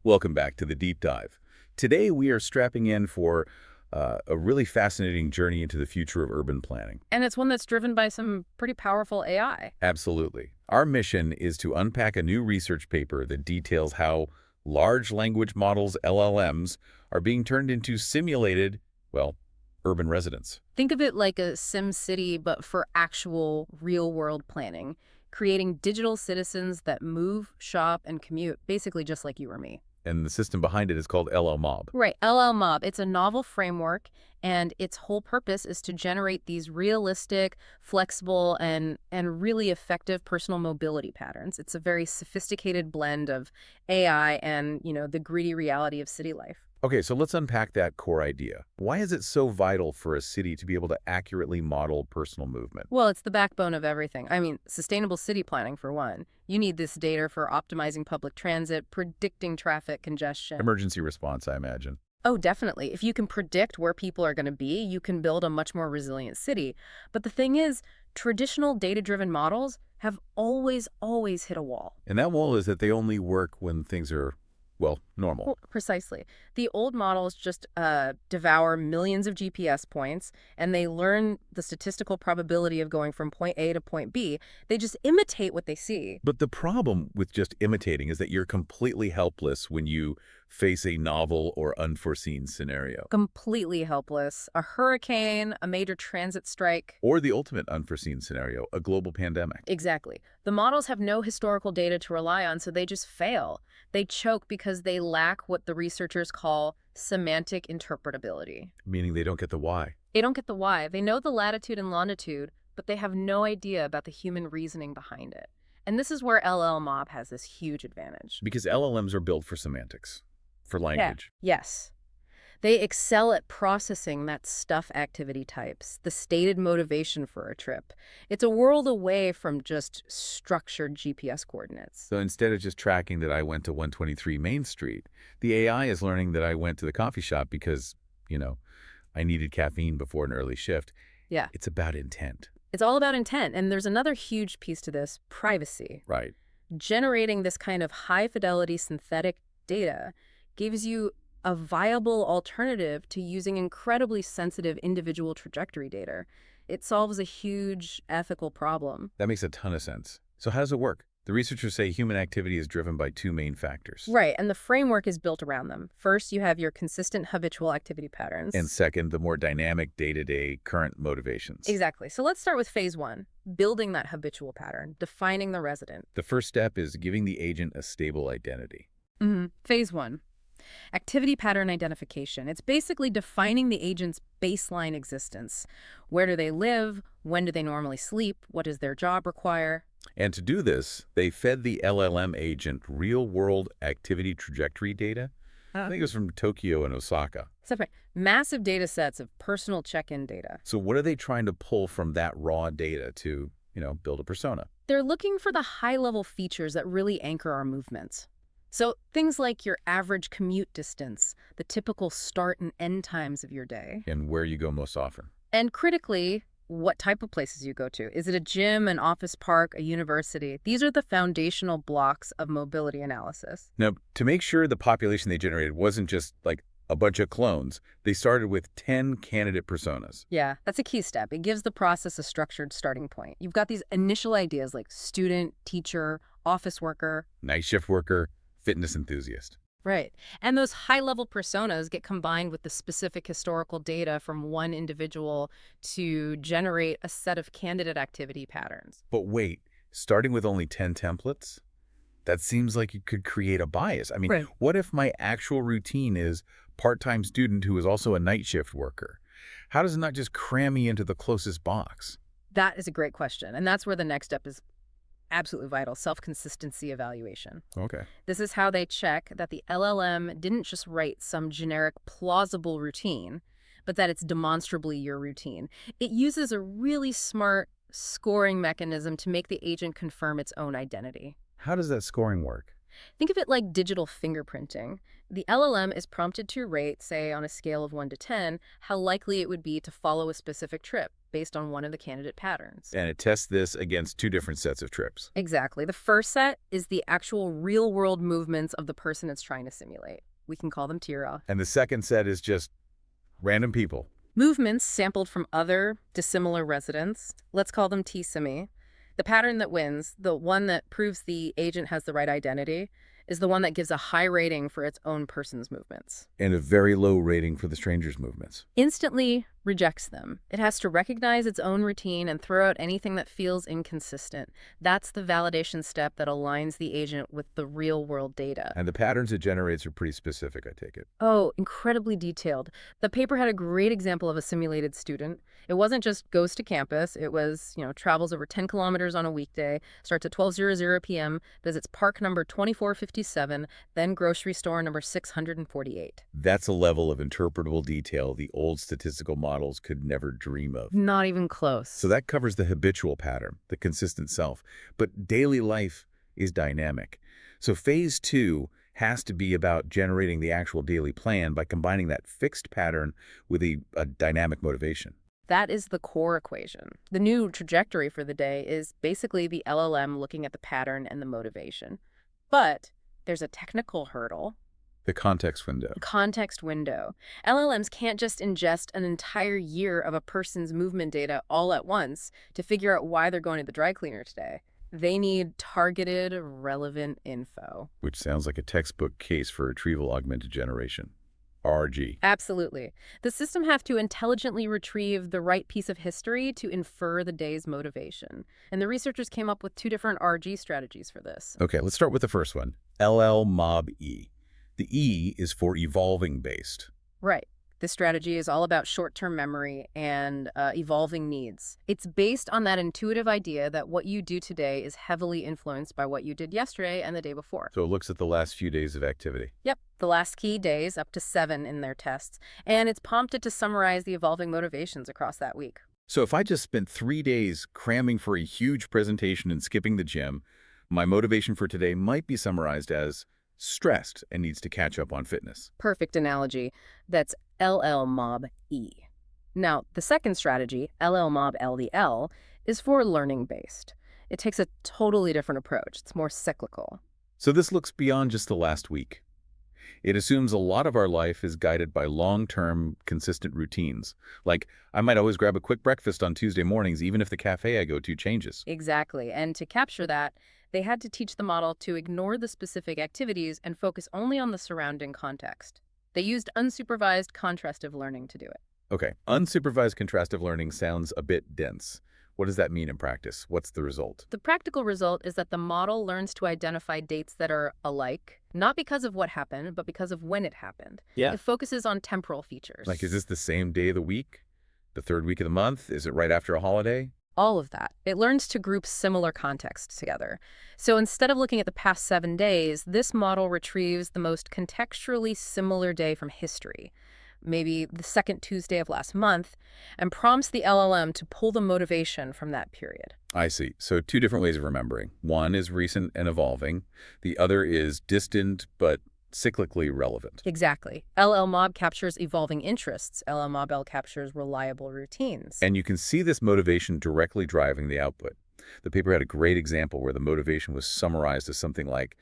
Welcome back to the Deep Dive. Today we are strapping in for a really fascinating journey into the future of urban planning. And it's one that's driven by some pretty powerful AI. Absolutely. Our mission is to unpack a new research paper that details how large language models, LLMs, are being turned into simulated, well, urban residents. Think of it like a Sim City, but for actual real-world planning, creating digital citizens that move, shop, and commute, basically just like you or me. And the system behind it is called LLMob. Right, LL-MOB. It's a novel framework, and its whole purpose is to generate these realistic, flexible, and really effective personal mobility patterns. It's a very sophisticated blend of AI and, the gritty reality of city life. Okay, so let's unpack that core idea. Why is it so vital for a city to be able to accurately model personal movement? Well, it's the backbone of everything. I mean, sustainable city planning, for one. You need this data for optimizing public transit, predicting traffic congestion. Emergency response, I imagine. Oh, definitely. If you can predict where people are going to be, you can build a much more resilient city. But the thing is, traditional data-driven models have always hit a wall. And that wall is that they only work when things are, well, normal. Well, precisely. The old models just devour millions of GPS points, and they learn the statistical probability of going from point A to point B. They just imitate what they see. But the problem with just imitating is that you're completely helpless when you face a novel or unforeseen scenario. Completely helpless. A hurricane, a major transit strike. Or the ultimate unforeseen scenario, a global pandemic. Exactly. The models have no historical data to rely on, so they just fail. They choke because they lack what the researchers call semantic interpretability. Meaning they don't get the why. They don't get the why. They know the latitude and longitude, but they have no idea about the human reasoning behind it. And this is where LL-MOB has this huge advantage. Because LLMs are built for semantics, for language. Yeah. Yes. They excel at processing that stuff activity types, the stated motivation for a trip. It's a world away from just structured GPS coordinates. So instead of just tracking that I went to 123 Main Street, the AI is learning that I went to the coffee shop because, I needed caffeine before an early shift. Yeah. It's about intent. It's all about intent. And there's another huge piece to this, privacy. Right. Generating this kind of high-fidelity synthetic data gives you a viable alternative to using incredibly sensitive individual trajectory data. It solves a huge ethical problem. That makes a ton of sense. So how does it work? The researchers say human activity is driven by two main factors. Right, and the framework is built around them. First, you have your consistent habitual activity patterns. And second, the more dynamic day-to-day current motivations. Exactly. So let's start with phase one, building that habitual pattern, defining the resident. The first step is giving the agent a stable identity. Phase one. Activity pattern identification. It's basically defining the agent's baseline existence. Where do they live? When do they normally sleep? What does their job require? And to do this, they fed the LLM agent real-world activity trajectory data. I think it was from Tokyo and Osaka. Separate. Massive data sets of personal check-in data. So what are they trying to pull from that raw data to, build a persona? They're looking for the high-level features that really anchor our movements. So things like your average commute distance, the typical start and end times of your day. And where you go most often. And critically, what type of places you go to. Is it a gym, an office park, a university? These are the foundational blocks of mobility analysis. Now, to make sure the population they generated wasn't just like a bunch of clones, they started with 10 candidate personas. Yeah, that's a key step. It gives the process a structured starting point. You've got these initial ideas like student, teacher, office worker. Night shift worker, fitness enthusiast. Right. And those high-level personas get combined with the specific historical data from one individual to generate a set of candidate activity patterns. But wait, starting with only 10 templates? That seems like it could create a bias. I mean, Right. What if my actual routine is part-time student who is also a night shift worker? How does it not just cram me into the closest box? That is a great question. And that's where the next step is absolutely vital, self-consistency evaluation. Okay. This is how they check that the LLM didn't just write some generic plausible routine, but that it's demonstrably your routine. It uses a really smart scoring mechanism to make the agent confirm its own identity. How does that scoring work? Think of it like digital fingerprinting. The LLM is prompted to rate, say, on a scale of 1 to 10, how likely it would be to follow a specific trip based on one of the candidate patterns. And it tests this against two different sets of trips. Exactly. The first set is the actual real-world movements of the person it's trying to simulate. We can call them TIRA. And the second set is just random people. Movements sampled from other dissimilar residents, let's call them T-SIMI. The pattern that wins, the one that proves the agent has the right identity, is the one that gives a high rating for its own person's movements. And a very low rating for the stranger's movements. Instantly rejects them. It has to recognize its own routine and throw out anything that feels inconsistent. That's the validation step that aligns the agent with the real-world data. And the patterns it generates are pretty specific, I take it. Oh, incredibly detailed. The paper had a great example of a simulated student. It wasn't just goes to campus. It was, travels over 10 kilometers on a weekday, starts at 12:00 p.m., visits park number 2457, then grocery store number 648. That's a level of interpretable detail the old statistical models could never dream of. Not even close. So that covers the habitual pattern, the consistent self. But daily life is dynamic. So phase 2 has to be about generating the actual daily plan by combining that fixed pattern with a dynamic motivation. That is the core equation. The new trajectory for the day is basically the LLM looking at the pattern and the motivation. But there's a technical hurdle. The context window. Context window. LLMs can't just ingest an entire year of a person's movement data all at once to figure out why they're going to the dry cleaner today. They need targeted, relevant info. Which sounds like a textbook case for retrieval augmented generation. RG. Absolutely. The system have to intelligently retrieve the right piece of history to infer the day's motivation. And the researchers came up with 2 different RG strategies for this. Okay, let's start with the first one. LL-MOB-E. The E is for evolving based. Right. This strategy is all about short-term memory and evolving needs. It's based on that intuitive idea that what you do today is heavily influenced by what you did yesterday and the day before. So it looks at the last few days of activity. Yep, the last key days, up to 7 in their tests, and it's prompted to summarize the evolving motivations across that week. So if I just spent 3 days cramming for a huge presentation and skipping the gym, my motivation for today might be summarized as stressed and needs to catch up on fitness. Perfect analogy. That's LL-MOB-E. Now, the second strategy, LL-MOB-LDL, is for learning-based. It takes a totally different approach. It's more cyclical. So this looks beyond just the last week. It assumes a lot of our life is guided by long-term, consistent routines. Like, I might always grab a quick breakfast on Tuesday mornings, even if the cafe I go to changes. Exactly. And to capture that, they had to teach the model to ignore the specific activities and focus only on the surrounding context. They used unsupervised contrastive learning to do it. Okay, unsupervised contrastive learning sounds a bit dense. What does that mean in practice? What's the result? The practical result is that the model learns to identify dates that are alike, not because of what happened, but because of when it happened. Yeah. It focuses on temporal features. Like, is this the same day of the week? The third week of the month? Is it right after a holiday? All of that. It learns to group similar contexts together. So instead of looking at the past 7 days, this model retrieves the most contextually similar day from history, maybe the second Tuesday of last month, and prompts the LLM to pull the motivation from that period. I see. So 2 different ways of remembering. One is recent and evolving. The other is distant but cyclically relevant. Exactly. LL-MOB captures evolving interests. LL-MOB-L captures reliable routines. And you can see this motivation directly driving the output. The paper had a great example where the motivation was summarized as something like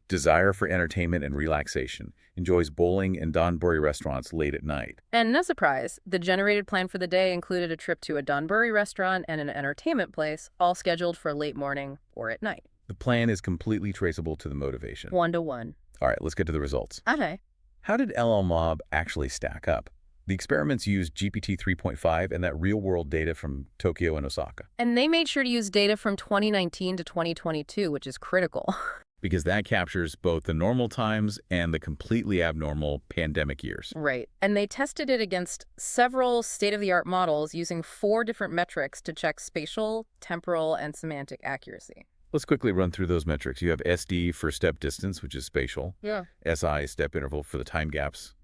desire for entertainment and relaxation, enjoys bowling and Donburi restaurants late at night. And no surprise, the generated plan for the day included a trip to a Donburi restaurant and an entertainment place, all scheduled for late morning or at night. The plan is completely traceable to the motivation. 1-to-1. All right, let's get to the results. Okay. How did LL-MOB actually stack up? The experiments used GPT 3.5 and that real-world data from Tokyo and Osaka. And they made sure to use data from 2019 to 2022, which is critical. Because that captures both the normal times and the completely abnormal pandemic years. Right. And they tested it against several state-of-the-art models using 4 different metrics to check spatial, temporal, and semantic accuracy. Let's quickly run through those metrics. You have SD for step distance, which is spatial. Yeah. SI, step interval for the time gaps.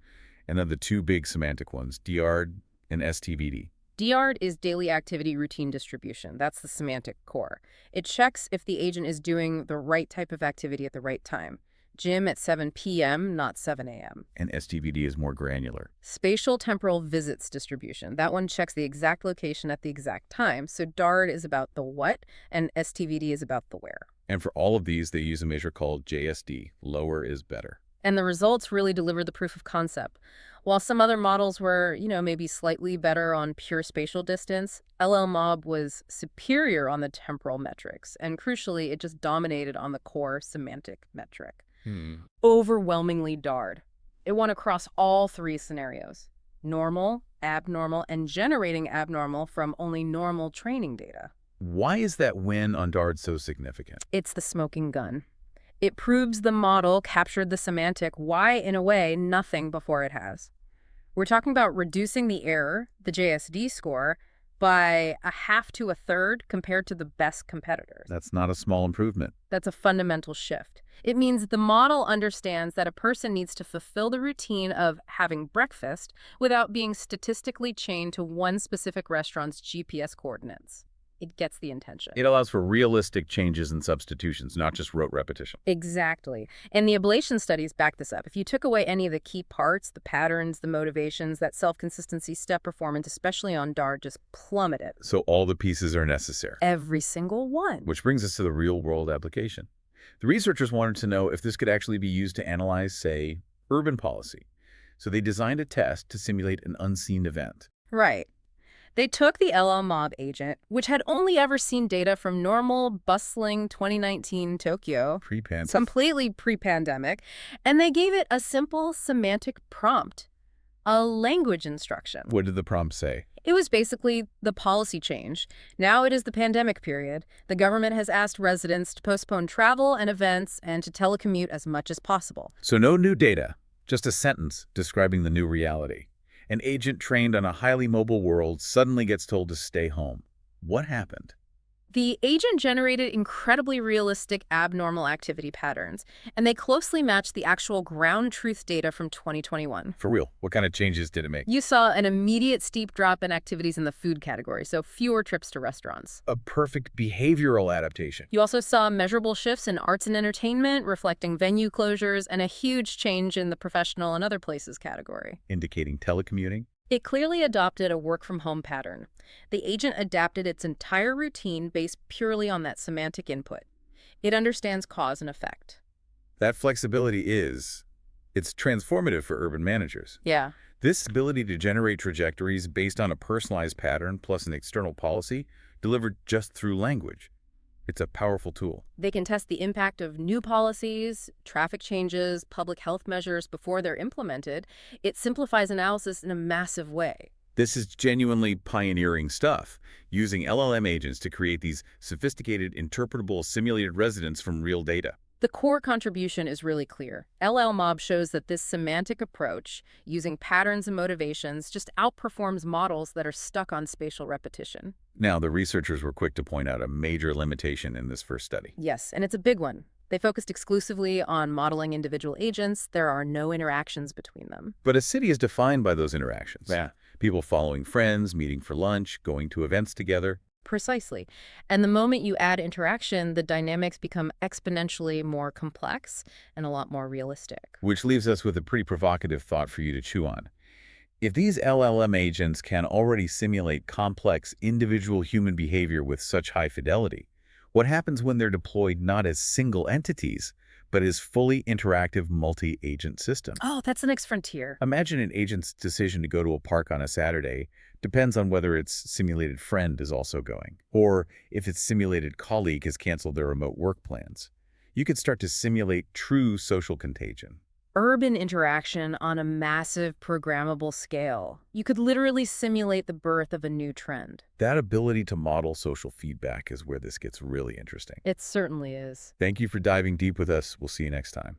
And then the 2 big semantic ones, DRD and STVD. DRD is daily activity routine distribution. That's the semantic core. It checks if the agent is doing the right type of activity at the right time. Gym at 7 p.m., not 7 a.m. And STVD is more granular. Spatial temporal visits distribution. That one checks the exact location at the exact time. So DARD is about the what, and STVD is about the where. And for all of these, they use a measure called JSD. Lower is better. And the results really deliver the proof of concept. While some other models were, maybe slightly better on pure spatial distance, LLMob was superior on the temporal metrics. And crucially, it just dominated on the core semantic metric. Overwhelmingly DARD. It won across all three scenarios: normal, abnormal, and generating abnormal from only normal training data. Why is that win on DARD so significant? It's the smoking gun. It proves the model captured the semantic why in a way nothing before it has. We're talking about reducing the error, the JSD score, by a half to a third compared to the best competitors. That's not a small improvement. That's a fundamental shift. It means the model understands that a person needs to fulfill the routine of having breakfast without being statistically chained to one specific restaurant's GPS coordinates. It gets the intention. It allows for realistic changes and substitutions, not just rote repetition. Exactly. And the ablation studies back this up. If you took away any of the key parts, the patterns, the motivations, that self-consistency step performance, especially on DARD, just plummeted. So all the pieces are necessary. Every single one. Which brings us to the real-world application. The researchers wanted to know if this could actually be used to analyze, say, urban policy. So they designed a test to simulate an unseen event. Right. They took the LLMob agent, which had only ever seen data from normal, bustling 2019 Tokyo, completely pre-pandemic, and they gave it a simple semantic prompt, a language instruction. What did the prompt say? It was basically the policy change. Now it is the pandemic period. The government has asked residents to postpone travel and events and to telecommute as much as possible. So no new data, just a sentence describing the new reality. An agent trained on a highly mobile world suddenly gets told to stay home. What happened? The agent generated incredibly realistic abnormal activity patterns, and they closely matched the actual ground truth data from 2021. For real, what kind of changes did it make? You saw an immediate steep drop in activities in the food category, so fewer trips to restaurants. A perfect behavioral adaptation. You also saw measurable shifts in arts and entertainment, reflecting venue closures, and a huge change in the professional and other places category. Indicating telecommuting? It clearly adopted a work-from-home pattern. The agent adapted its entire routine based purely on that semantic input. It understands cause and effect. That flexibility it's transformative for urban managers. Yeah. This ability to generate trajectories based on a personalized pattern plus an external policy delivered just through language. It's a powerful tool. They can test the impact of new policies, traffic changes, public health measures before they're implemented. It simplifies analysis in a massive way. This is genuinely pioneering stuff, using LLM agents to create these sophisticated, interpretable, simulated residents from real data. The core contribution is really clear. LLMob shows that this semantic approach, using patterns and motivations, just outperforms models that are stuck on spatial repetition. Now, the researchers were quick to point out a major limitation in this first study. Yes, and it's a big one. They focused exclusively on modeling individual agents. There are no interactions between them. But a city is defined by those interactions. Yeah. People following friends, meeting for lunch, going to events together. Precisely. And the moment you add interaction, the dynamics become exponentially more complex and a lot more realistic. Which leaves us with a pretty provocative thought for you to chew on. If these LLM agents can already simulate complex individual human behavior with such high fidelity, what happens when they're deployed not as single entities, but as fully interactive multi-agent systems? Oh, that's the next frontier. Imagine an agent's decision to go to a park on a Saturday depends on whether its simulated friend is also going, or if its simulated colleague has canceled their remote work plans. You could start to simulate true social contagion. Urban interaction on a massive programmable scale. You could literally simulate the birth of a new trend. That ability to model social feedback is where this gets really interesting. It certainly is. Thank you for diving deep with us. We'll see you next time.